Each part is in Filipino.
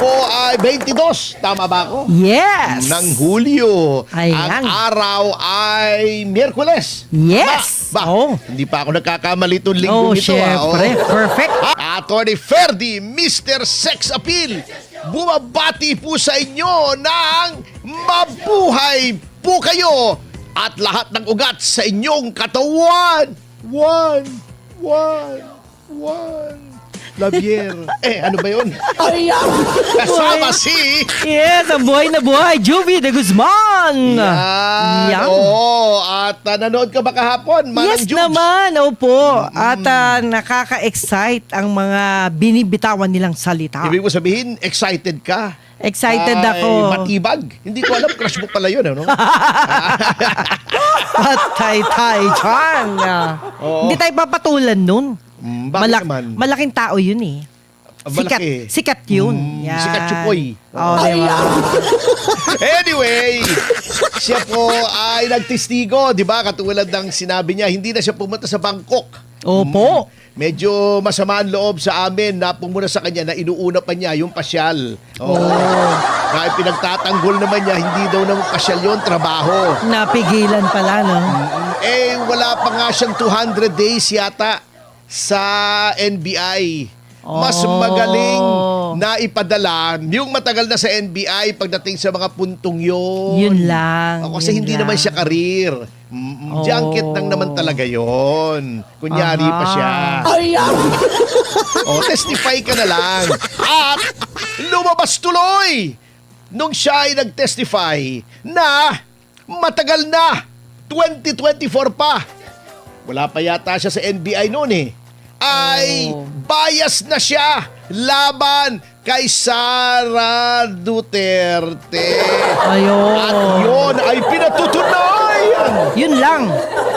po ay 22. Tama ba ako? Yes! Ng Hulyo. Ayan. Ang araw ay Miyerkules. Yes! Ba? Oh. Hindi pa ako nagkakamali itong Oh, linggong ito. syempre. Perfect. Attorney Ferdy, Mr. Sex Appeal, bumabati po sa inyo ng mabuhay po kayo at lahat ng ugat sa inyong katawan. One. Labier. Ano ba yun? Kasama si... Yes, ang buhay na buhay, Juvie de Guzman! Yan. Oo. At nanonood ka ba kahapon? Manang Yes Jubes? naman, opo. At nakaka-excite ang mga binibitawan nilang salita. Ibig mo sabihin, excited ka? Excited Ay, ako. matibag. Hindi ko alam, crush mo pala yun, ano? Patay-tay dyan. Oo. Hindi tayo papatulan nun. Bakit naman? Malaking tao yun eh. Malaki. Sikat yun. Sikat chupoy. Oh, diba? Anyway, siya po ay nagtestigo, di ba? Katulad ng sinabi niya, hindi na siya pumunta sa Bangkok. Opo. Medyo masama ang loob sa amin na pumuna sa kanya na inuuna pa niya yung pasyal. Dahil pinagtatanggol naman niya, hindi daw naman pasyal yun, trabaho. Napigilan pala, no? Wala pa nga siyang 200 days yata sa NBI. Mas magaling na ipadala yung matagal na sa NBI pagdating sa mga puntong yun. Yun lang. Kasi hindi naman siya karir. Junket lang naman talaga yon. Kunyari pa siya. Testify ka na lang. At lumabas tuloy nung siya ay nag-testify na matagal na, 2024 pa. Wala pa yata siya sa NBI noon eh. Ay bias na siya laban kay Sara Duterte. Ayun. At yun ay pinatutunayan Yun lang.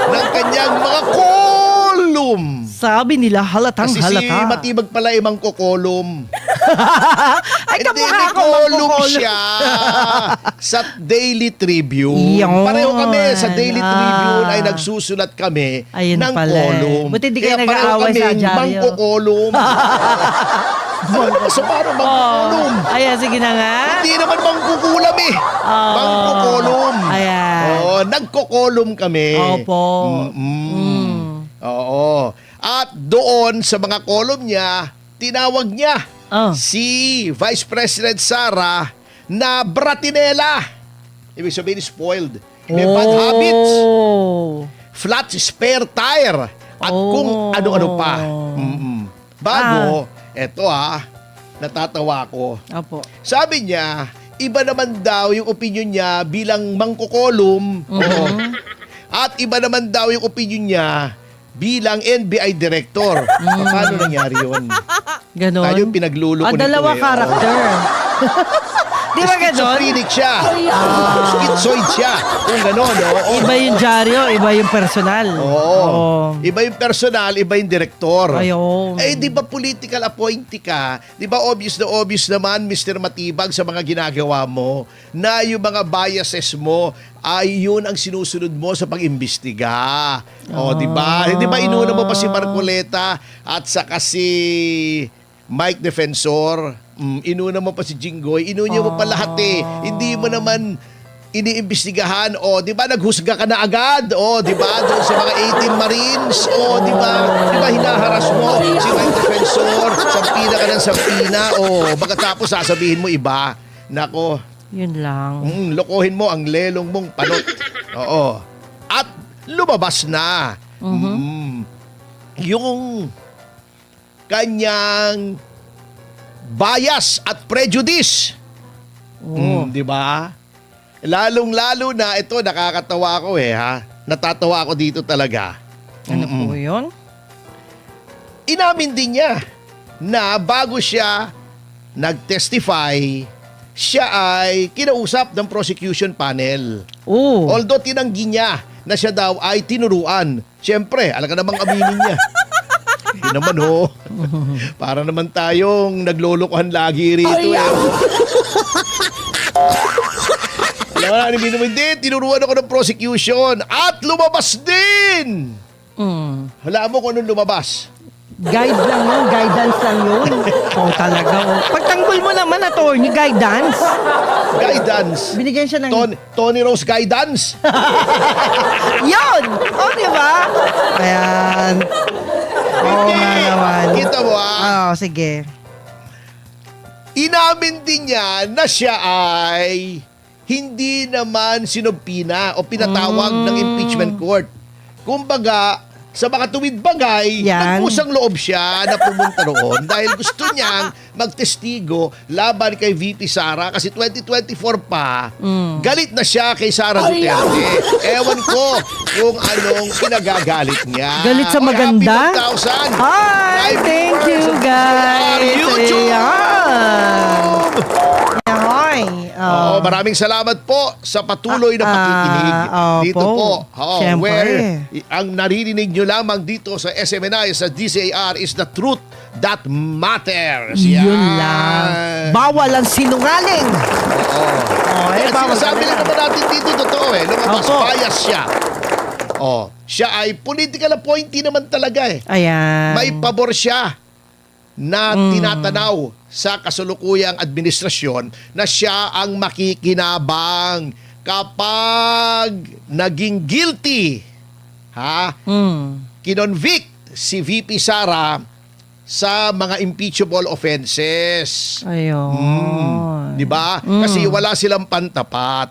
ng kanyang mga kolum. Sabi nila halatang Kasi si halata. Matibag pala ay mangkukolum. Ay, Hindi, kamukha may ko kolum magkukolum. siya sa Daily Tribune. Yun. Pareho kami sa Daily Tribune ay nagsusulat kami Ayun ng pala. kolum. Buti di kayo Kaya pareho nag-aaway sa kaming dyaryo. mangkukolum. So parang mangkukolum. Ayan, sige na nga. Hindi naman mangkukulam eh. Mangkukolum. Ayan. Nagkukolum kami. Opo. Oo. At doon sa mga kolum niya, tinawag niya si Vice President Sara na bratinela. Ibig sabihin spoiled. May bad habits. Flat spare tire. At kung ano-ano pa. Bago, eto natatawa ko. Opo. Sabi niya, iba naman daw yung opinion niya bilang mangkukolum. At iba naman daw yung opinion niya bilang NBI director. Paano nangyari yun? Ganon. Tayo yung pinagluloko nito dalawa karakter. Di ba ganon? Schizophrenic siya. Schizoid siya. Kung ganon. Iba yung dyaryo, iba yung personal. Oo. Iba yung personal, iba yung director. Ayun. Di ba political appointee ka? Di ba obvious na obvious naman, Mr. Matibag, sa mga ginagawa mo, na yung mga biases mo ay yun ang sinusunod mo sa pag-imbestiga. Di ba? Di ba inuna mo pa si Marcoleta at saka si Mike Defensor? Inuna mo pa si Jinggoy. Inuna mo pa lahat eh. Hindi mo naman iniimbestigahan. Di ba naghusga ka na agad? Di ba doon sa mga 18 Marines? Di ba? Di ba hinaharas mo si Mike Defensor? Sampina ka ng sampina. Pagkatapos sasabihin mo iba. Nako, Yun lang. lokohin mo ang lelong mong panot. At lumabas na yung kanyang bias at prejudice. Di ba? Lalong-lalo na ito, nakakatawa ako natatawa ako dito talaga. Ano po yun? Inamin din niya na bago siya nag-testify, siya ay kinausap ng prosecution panel. Although tinanggi niya na siya daw ay tinuruan. Siyempre, alam ka namang aminin niya. Hindi naman para naman tayong naglolokohan lagi rito Alam mo, hindi, tinuruan ako ng prosecution at lumabas din. Hala mo kung anong lumabas. Guide lang yun, guidance lang yun. Oo, talaga. Oh. Pagtanggol mo naman, attorney, guidance. Guidance. Binigyan siya ng... Tony Rose guidance. Yun! Oh, di ba? Ayan. Oo nga naman. Kita mo Oo, sige. Inamin din niya na siya ay hindi naman sinumpina o pinatawag ng impeachment court. Kumbaga, sa mga tuwid bagay, Yan. nagpusang loob siya na pumunta roon dahil gusto niyang magtestigo laban kay VP Sara kasi 2024 pa, galit na siya kay Sara Duterte. Ewan ko kung anong pinagagalit niya. Galit sa Oy, maganda? Happy 1,000. Hi! Live Thank you, viewers guys! on YouTube. Ayan. Ahoy! Oh, maraming salamat po sa patuloy na pakikinig dito po. Siyempre. Where ang naririnig nyo lamang dito sa SMNI, sa DCAR is the truth that matters. Yun lang. Bawal ang sinungaling. Oh, Kaya bawal sinasabi lang naman natin dito, totoo lumabas, Opo. bias siya. Siya ay political appointee naman talaga Ayan. May pabor siya na tinatanaw sa kasalukuyang administrasyon na siya ang makikinabang kapag naging guilty, kinonvict si VP Sara sa mga impeachable offenses. Ayun. Di ba? Kasi wala silang pantapat.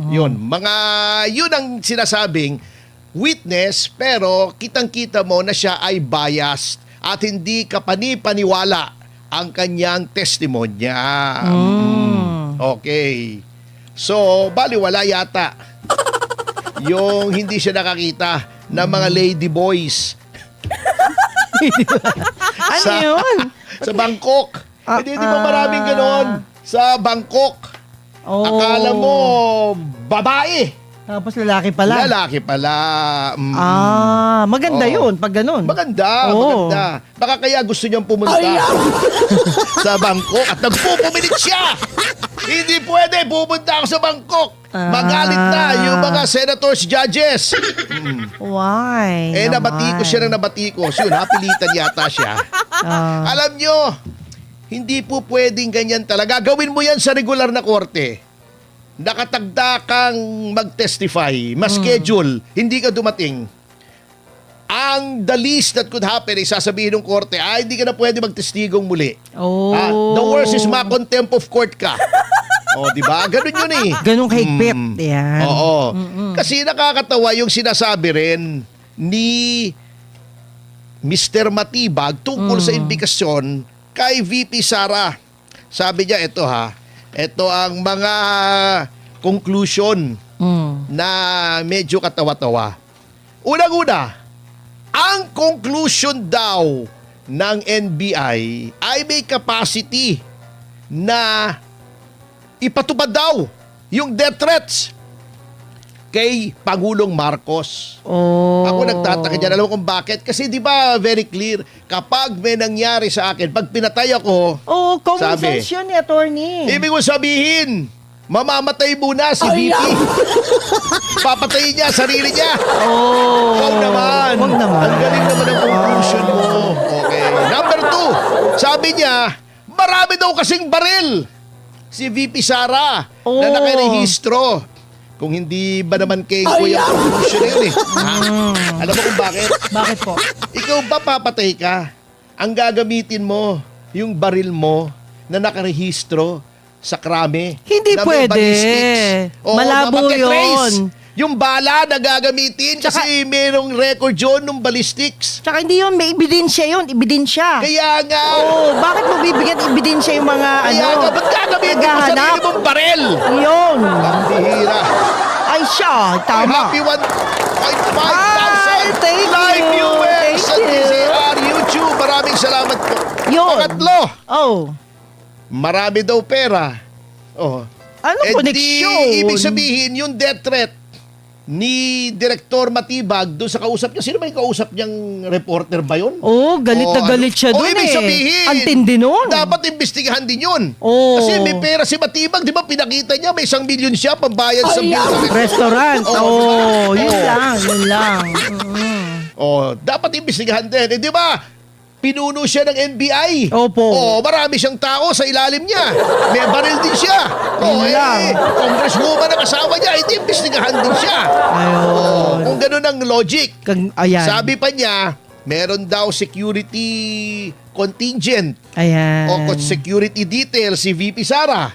Yun. Yun ang sinasabing witness, pero kitang-kita mo na siya ay biased at hindi kapani-paniwala ang kanyang testimonya. Okay. So, baliwala yata yung hindi siya nakakita ng mga lady boys Ano yun? sa Bangkok. Hindi ba maraming ganon sa Bangkok? Oh. Akala mo babae. Tapos lalaki pala. Lalaki pala. Maganda Oo. yun pag ganun. Maganda, Oo. maganda. Baka kaya gusto niyang pumunta sa Bangkok at nagpupumilit siya. Hindi pwede, pupunta ako sa Bangkok. Magalit na yung mga senators, judges. Why? Nabati ko siya ng nabati ko. Yun, napilitan yata siya. Alam nyo, hindi po pwedeng ganyan talaga. Gawin mo yan sa regular na korte. Nakatagda kang mag-testify, ma-schedule, hindi ka dumating. Ang the least that could happen ay sasabihin ng korte, hindi ka na pwede magtestigong muli. Oh. The worst is ma-contempt of court ka. Di ba? Ganun yun eh. Ganun kahigpit. Yan. Oo. Kasi nakakatawa yung sinasabi rin ni Mr. Matibag tungkol sa imbikasyon kay VP Sara. Sabi niya, ito ang mga conclusion na medyo katawa-tawa. Unang-una, ang conclusion daw ng NBI ay may capacity na ipatupad daw yung death threats kay Pangulong Marcos. Oh. Ako nagtataka dyan. Alam mo kung bakit? Kasi di ba very clear, kapag may nangyari sa akin, pag pinatay ako, common sabi, sense yun attorney. ibig mo sabihin, mamamatay muna si VP. Papatayin niya sarili niya. Huwag naman. Huwag naman. Ang galing naman ang conclusion mo. Okay. Number 2, sabi niya, marami daw kasing baril si VP Sara na nakarehistro. Kung hindi ba naman kay Kuya conclusion na yun Alam mo kung bakit? Bakit po? Ikaw ba papatay ka? Ang gagamitin mo, yung baril mo na nakarehistro sa krame. Hindi na may pwede. ballistics. Malabo magte-trace. yun. Yung bala na gagamitin kasi merong record yun ng ballistics. Tsaka hindi yun, may ebidensya yun. Ebidensya. Kaya nga. Bakit mo bibigyan ebidensya yung mga Kaya nga, ba't gagamitin mo naghahanap? sarili mong baril? Yun. Ang bihira. Ay siya, tama. Happy 1.5 Ay, thank live you. viewers sa Thank you. DCR YouTube. Maraming salamat po. Yun. Pangatlo, Oh. marami daw pera. Ano connection? Ibig sabihin, yung death threat ni Direktor Matibag doon sa kausap niya. Sino ba yung kausap niyang reporter ba yun? Galit na galit siya doon ibig sabihin, Ang tindi nun. dapat imbestigahan din yun. Oo. Kasi may pera si Matibag, di ba? Pinakita niya, may 1 million siya pambayad sa bill sa Restaurant. Oo, Yun Oo. lang, yun lang. Dapat imbestigahan din. Di ba? Pinuno siya ng NBI. Opo. Marami siyang tao sa ilalim niya. May baril din siya. Yun lang. Congresswoman ang asawa niya, hindi imbestigahan din siya. Ayun. Kung ganun ang logic. Ayan. Sabi pa niya, meron daw security contingent Ayan. o security detail si VP Sara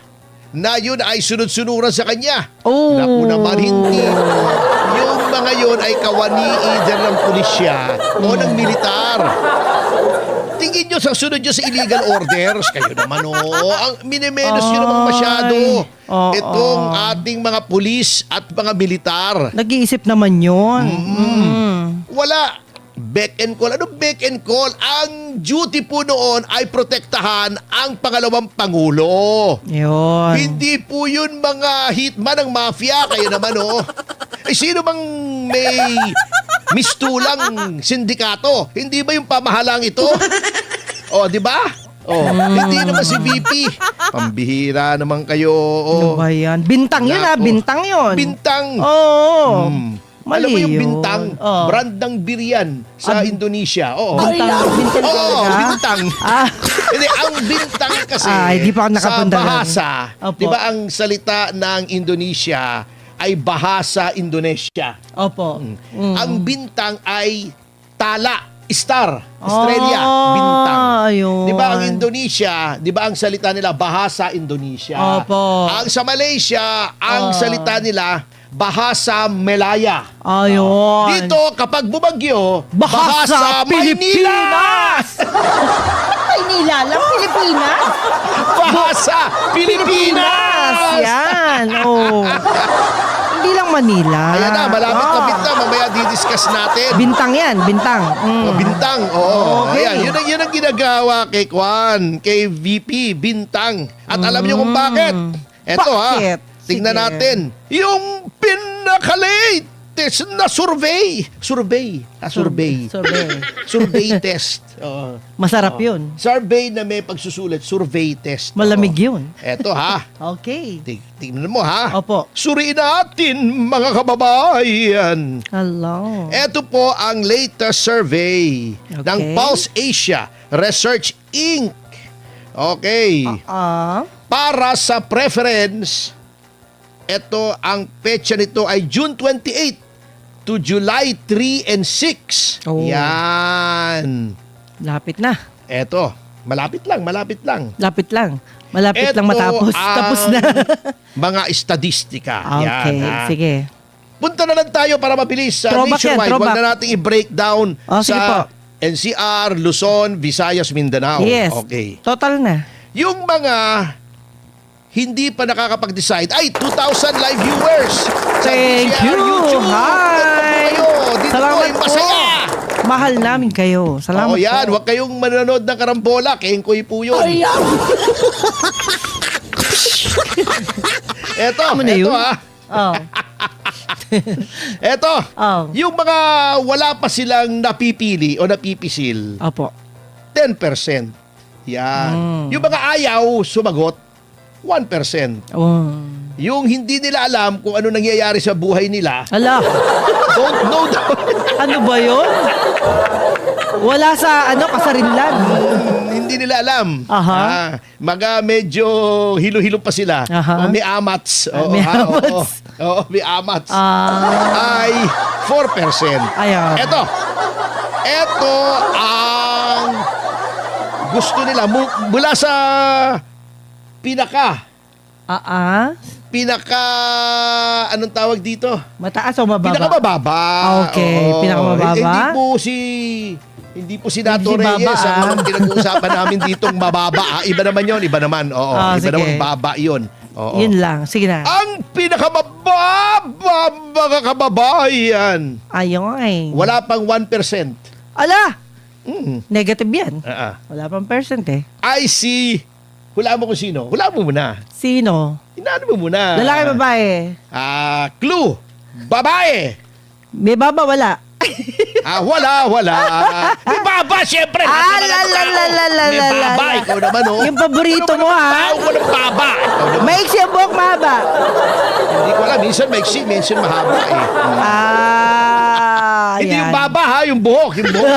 na yun ay sunod-sunuran sa kanya. Oh. Naku naman, hindi. Yung mga yun ay kawani either ng pulisya o ng militar. Tingin nyo sa sunod nyo sa illegal orders. Kayo naman, ang minimenos nyo naman masyado. Itong ating mga pulis at mga militar. Nag-iisip naman yun. Wala. Back and call. Ano back and call? Ang duty po noon ay protektahan ang pangalawang pangulo. Yun. Hindi po yun mga hitman ng mafia. Kayo naman, sino bang may mistulang sindikato? Hindi ba yung pamahalang ito? Di ba? Hindi naman si VP. Pambihira naman kayo. Ano ba yan? Bintang yun Nako. bintang yun. Bintang. Oo. Alam mo yung Mali yun. bintang, brand ng biryan sa Indonesia. Bintang talaga? Bintang. Hindi, ang bintang kasi Di pa ako sa nakapunta doon. bahasa, Opo. di ba ang salita ng Indonesia ay bahasa Indonesia. Opo. Ang bintang ay tala, star, estrella, bintang. Ayun. Di ba ang Indonesia, di ba ang salita nila bahasa Indonesia? Opo. Ang sa Malaysia, ang salita nila bahasa Melaya. Ayun. Dito, kapag bumagyo, Bahasa Pilipinas! Maynila lang, Pilipinas? Bahasa Pilipinas! Yan. Hindi lang Manila. Ayan na, malapit na bintang. Mamaya didiscuss natin. Bintang yan, bintang. Bintang, Okay. Ayan, yun ang ginagawa kay Kwan, kay VP, Bintang. At alam niyo kung bakit? Eto Bakit? tingnan Sige. natin. Yung pinaka-latest na survey. Survey test. Masarap yun. Survey na may pagsusulit. Survey test. Malamig yun. Eto Okay. Tingnan mo ha. Opo. Suriin natin mga kababayan. Hello. Ito po ang latest survey ng Okay. Pulse Asia Research Inc. Okay. Para sa preference, ito ang petsa nito ay June 28 to July 3 and 6. Oh. Yan. Lapit na. Ito, malapit lang. Lapit lang. Malapit Ito lang matapos. Tapos na. mga estadistika. Okay, Yan, ha? sige. Punta na lang tayo para mabilis sa Throwback yan, nationwide. throwback. Huwag na natin i-breakdown Sige po. sa NCR, Luzon, Visayas, Mindanao. Yes. Okay. Total na. Yung mga hindi pa nakakapag-decide, ay 2,000 live viewers sa Thank NCR you. YouTube. Hi. Ito po kayo. Dito Salamat po, masaya. Mahal namin kayo. Salamat Oo, yan. po. Huwag kayong manonood ng karambola. Kengkoy po yun. Eto, Ano na eto yun? ha. Oh. Eto, Oh. yung mga wala pa silang napipili o napipisil, Opo. 10%. Yan. Yung mga ayaw sumagot, 1%. Oh. Yung hindi nila alam kung ano nangyayari sa buhay nila, Ala, don't know daw. ano ba yun? Wala sa kasarinlan. Hindi nila alam. Aha. Mga medyo hilo-hilo pa sila. Aha. O may amats. May amats. Oo, may amats. Ah. Ay 4%. Ayaw. Ito ang gusto nila mula sa pinaka anong tawag dito? Mataas o mababa? Pinakamababa. Okay, Oo. pinakamababa. Hindi po si Nato Hindi Reyes baba, ang pinag-uusapan namin ditong mababa. Iba naman yon, iba naman. Oo, iba sige. naman baba yon. Oo. Yun lang. Sige na. Ang pinakamababa, mga kababayan. Ayun. Wala pang 1%. Ala! Mm. Negative yan. Uh-uh. Wala pang percent eh. I see. Hulaan mo kung sino. Hulaan mo muna. Sino? Inaano mo muna. Lalaki, babae? Clue. Babae. May baba, wala. Wala. May baba, syempre. May baba. Ikaw naman, oh. Yung paborito mo, ha? Tao ko ng baba. Ikaw naman. Maiksi ang buhok, mahaba. Hindi ko alam. Minsan maiksi, minsan mahaba, eh. Hindi Ayan. yung baba ha, yung buhok. Yung buhok.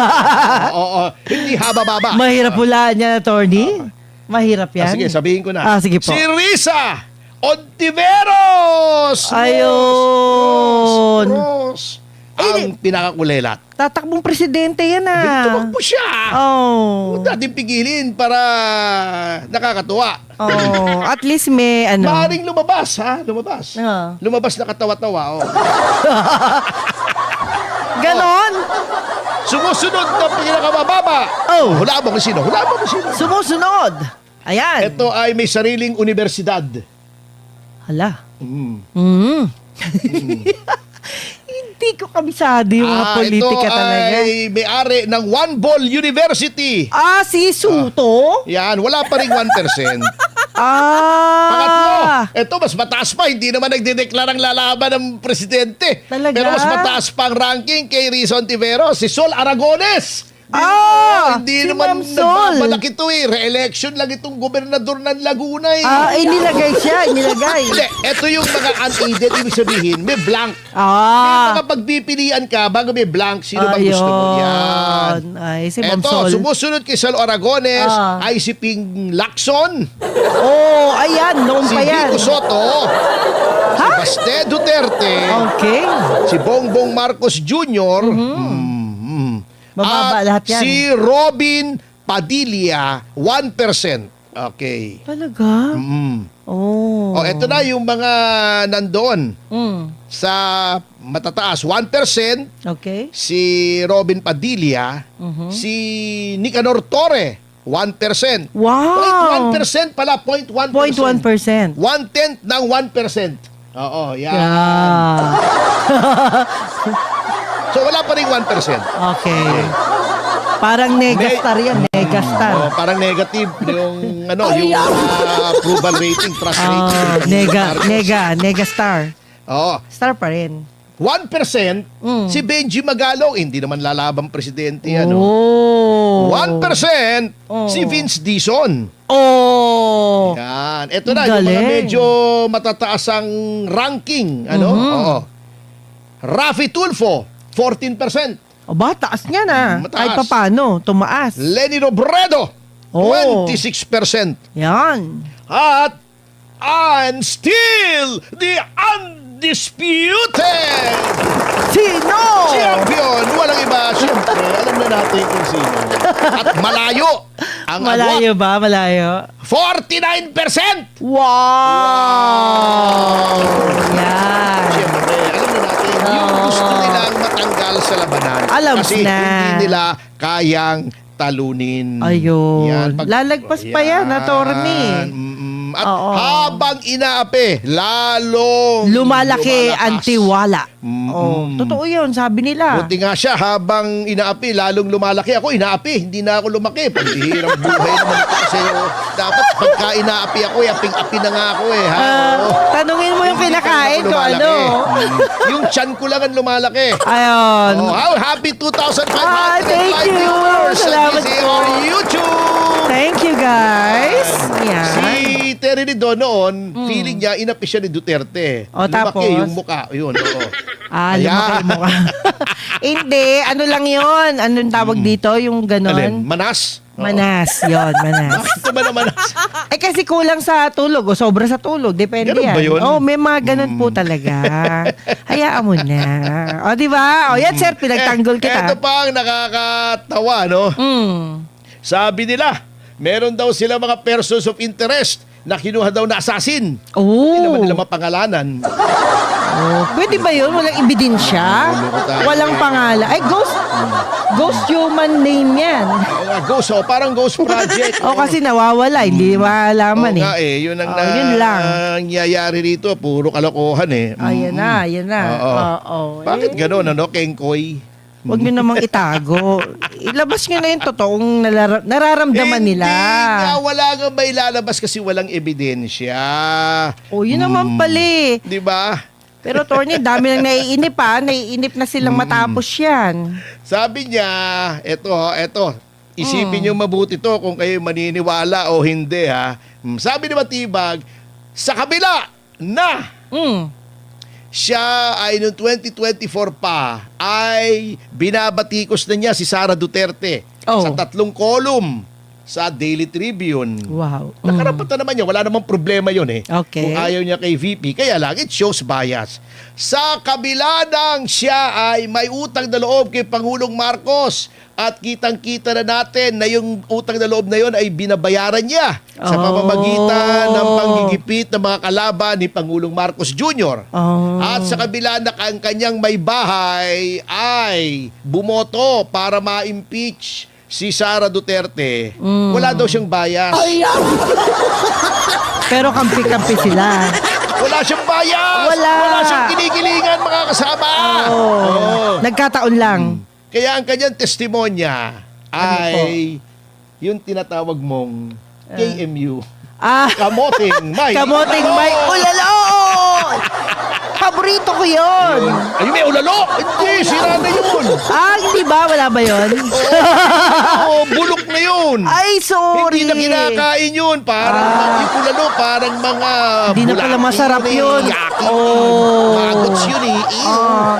Oo. Hindi haba-baba. Mahirap pula niya, attorney. Mahirap yan. Sige, sabihin ko na. Sige po. Si Risa Ontiveros! Ayun. Ros. Ang pinakakulelat. Tatakbong presidente yan Tumakbo siya. Oh. Huwag natin pigilin para nakakatuwa. Oh, at least may ano. Maaaring lumabas, ha? Lumabas. Lumabas na katawa-tawa. Oh. Ganon. Sumusunod na pinakamababa. Oh. Hulaan mo kung sino. Hulaan mo kung sino. Sumusunod. Ayan. Ito ay may sariling universidad. Hala. Mm. Hindi ko kabisado yung mga politika ito talaga. ay may-ari ng One Ball University. Si Suto? Yan, wala pa rin 1%. Ah. Pangatlo, ito mas mataas pa. Hindi naman nagdedeklarang lalaban ng presidente. Talaga? Pero mas mataas pa ang ranking kay Rizon Tiveros, si Sol Aragones. Hindi si naman Ma'am Sol. nagbabalak ito eh. Re-election lang itong gobernador ng Laguna eh. Inilagay siya, inilagay. Hindi, ito yung mga unaided, ibig sabihin, may blank. May mga pagpipilian ka bago may blank, sino bang gusto mo? Yan. Ay, si Ma'am Ito, Sol. sumusunod kay Sol Aragones, ay si Ping Lacson, Ayan, noon si pa yan. Vico Soto, si Baste Duterte, Okay. si Bongbong Marcos Jr., Mababa at lahat yan. si Robin Padilla, 1%. Okay. Talaga? Ito na yung mga nandoon sa matataas. 1%, Okay. si Robin Padilla, si Nicanor Torre, 1%. Wow. 0.1% pala, 0.1%. 0.1%. 1/10 ng 1%. Oo, yan. Yeah. So wala pa rin 1%. Okay. Parang negastar yan, negastar. Parang negative yung yung approval rating, trust rating. Negastar. Oo. Star pa rin. 1%, si Benji Magalong, hindi naman lalabang presidente yan. 1%, si Vince Dizon. Yan. Ito na, yung mga Galing. medyo matataas ang ranking. Oo. Rafi Tulfo, 14%. Taas niya na. Mataas. Kahit papano, tumaas. Lenny Robredo, 26%. Yan. At and still the undisputed Sino? champion, walang iba, siyempre, alam na natin kung sino. At malayo ang Malayo ba? Malayo? 49%! Wow! Yan. Siyempre, alam na natin, yung gusto nilang matanggal sa labanan. Alam kasi na. hindi nila kayang talunin. Ayun. Yan, Lalagpas pa yan, attorney. At Oo. habang inaapi, lalong Lumalaki lumalakas. ang tiwala. Mm-mm. Totoo yun, sabi nila. Buti nga siya, habang inaapi, lalong lumalaki. Ako, inaapi, hindi na ako lumaki. Paghihirang buhay naman ito kasi dapat pagka inaapi ako, aping-api na nga ako eh. Ha? Oo. Tanungin mo yung Hindi kinakain pa ko, lumalaki. ano? Yung tiyan ko lang ang lumalaki. Ayun. Happy 2,500 thank live you. viewers Salamat sa po. YouTube. Thank you, guys. Yan. Si Terry Ridon noon, feeling niya, inapi siya ni Duterte. O, tapos? Lumaki yung muka. Yun, oo. Lumaki mo ka. Hindi, ano lang yun? Anong tawag dito? Yung Alin? ganon? Manas? Oo. Manas, yun, manas. Bakit naman ang manas? Kasi kulang sa tulog o sobra sa tulog. Depende Ganun yan. ba yun? May mga ganun po talaga. Hayaan mo na. O, di ba? O, yan, sir, pinagtanggol kita. Ito pa ang nakakatawa, no? Sabi nila, meron daw sila mga persons of interest na kinuha daw na assassin. Hindi naman nila mapangalanan. Pwede ba yun? Walang ebidensya? Luloko tayo. Walang pangalan. Ay, ghost human name yan. Ghost, parang Ghost Project. Kasi nawawala. Hindi malaman Oo nga eh. yun ang yun lang. nangyayari rito. Puro kalokohan eh. Yan na. Oo. Bakit gano'n, Kengkoy? Huwag nyo namang itago. Ilabas nyo na yung totoong nararamdaman nila. Hindi nga, wala nga may lalabas kasi walang ebidensya. Yun naman pala. Di ba? Pero Tony, dami nang naiinip ha. Naiinip na silang matapos yan. Sabi niya, eto. Isipin niyo mabuti to kung kayo maniniwala o hindi ha. Sabi ni Matibag, sa kabila na siya ay noong 2024 pa ay binabatikos na niya si Sara Duterte Oh. sa 3 column sa Daily Tribune. Wow. Nakarapatan naman niya. Wala namang problema yun eh. Okay. Kung ayaw niya kay VP. Kaya lang, it shows bias. Sa kabila ng siya ay may utang na loob kay Pangulong Marcos at kitang-kita na natin na yung utang na loob na yun ay binabayaran niya sa Oh. pamamagitan ng panggigipit ng mga kalaban ni Pangulong Marcos Jr. Oh. At sa kabila na ang kanyang may bahay ay bumoto para ma-impeach si Sara Duterte, wala daw siyang bias. Pero kampi-kampi sila. Wala siyang bias! Wala. siyang kinikilingan, mga kasama! Oh. Oo. Nagkataon lang. Kaya ang kanyang testimonya ay yung tinatawag mong KMU. Kamoting may Kamoting may ulalo! Paborito ko yun. Ay, may ulalo! Hindi, sira na yun! Hindi ba? Wala ba yun? Oo, bulok na yun! Ay, sorry. Hindi na kinakain yun. Parang yung ulalo, parang mga Hindi na pala bulati, masarap yun. yaki. Oh.